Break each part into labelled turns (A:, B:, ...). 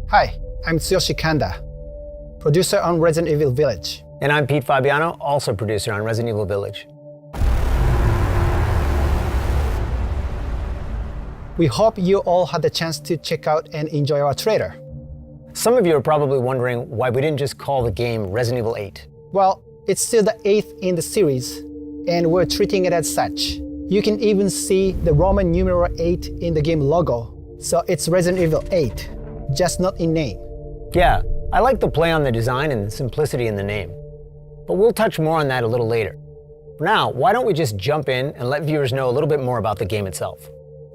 A: Hi, I'm Tsuyoshi Kanda, producer on Resident Evil Village.
B: And I'm Pete Fabiano, also producer on Resident Evil Village.
A: We hope you all had the chance to check out and enjoy our trailer.
B: Some of you are probably wondering why we didn't just call the game Resident Evil 8.
A: Well, it's still the 8th in the series, and we're treating it as such. You can even see the Roman numeral 8 in the game logo, so it's Resident Evil 8, just not in name.
B: Yeah, I like the play on the design and the simplicity in the name. But we'll touch more on that a little later. For now, why don't we just jump in and let viewers know a little bit more about the game itself.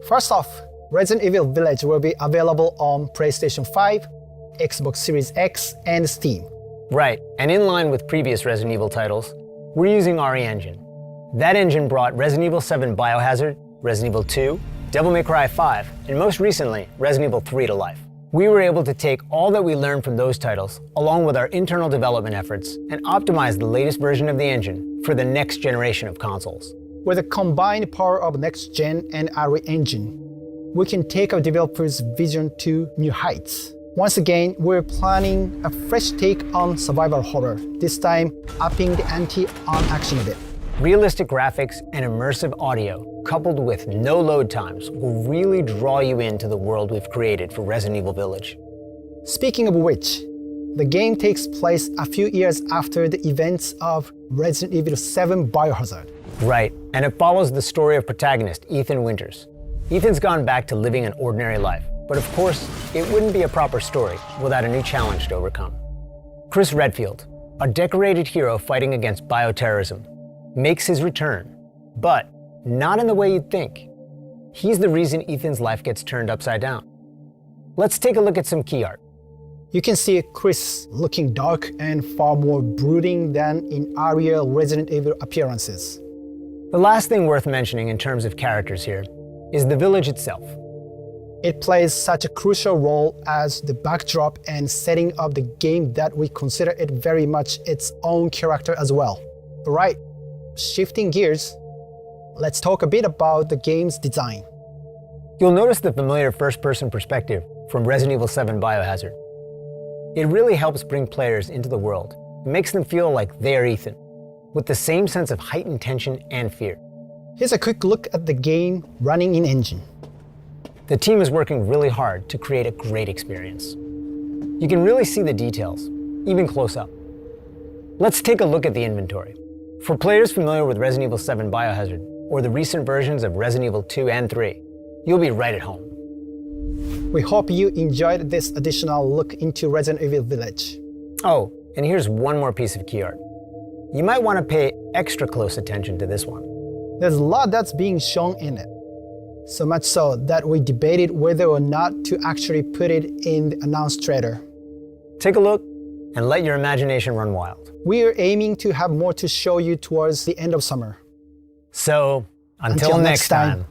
A: First off, Resident Evil Village will be available on PlayStation 5, Xbox Series X, and Steam.
B: Right, and in line with previous Resident Evil titles, we're using RE Engine. That engine brought Resident Evil 7 Biohazard, Resident Evil 2, Devil May Cry 5, and most recently, Resident Evil 3 to life. We were able to take all that we learned from those titles, along with our internal development efforts, and optimize the latest version of the engine for the next generation of consoles.
A: With the combined power of Next Gen and RE Engine, we can take our developers' vision to new heights. Once again, we're planning a fresh take on survival horror, this time upping the ante on action a bit.
B: Realistic graphics and immersive audio, coupled with no load times, will really draw you into the world we've created for Resident Evil Village.
A: Speaking of which, the game takes place a few years after the events of Resident Evil 7 Biohazard.
B: Right, and it follows the story of protagonist Ethan Winters. Ethan's gone back to living an ordinary life, but of course, it wouldn't be a proper story without a new challenge to overcome. Chris Redfield, a decorated hero fighting against bioterrorism, makes his return, but not in the way you'd think. He's the reason Ethan's life gets turned upside down. Let's take a look at some key art.
A: You can see Chris looking dark and far more brooding than in earlier Resident Evil appearances.
B: The last thing worth mentioning in terms of characters here is the village itself.
A: It plays such a crucial role as the backdrop and setting of the game that we consider it very much its own character as well. Alright, shifting gears, let's talk a bit about the game's design.
B: You'll notice the familiar first-person perspective from Resident Evil 7 Biohazard. It really helps bring players into the world. It makes them feel like they are Ethan, with the same sense of heightened tension and fear.
A: Here's a quick look at the game running in engine.
B: The team is working really hard to create a great experience. You can really see the details, even close up. Let's take a look at the inventory. For players familiar with Resident Evil 7 Biohazard, or the recent versions of Resident Evil 2 and 3, you'll be right at home.
A: We hope you enjoyed this additional look into Resident Evil Village.
B: Oh, and here's one more piece of key art. You might want to pay extra close attention to this one.
A: There's a lot that's being shown in it. So much so that we debated whether or not to actually put it in the announced trailer.
B: Take a look and let your imagination run wild.
A: We are aiming to have more to show you towards the end of summer.
B: So, until next time.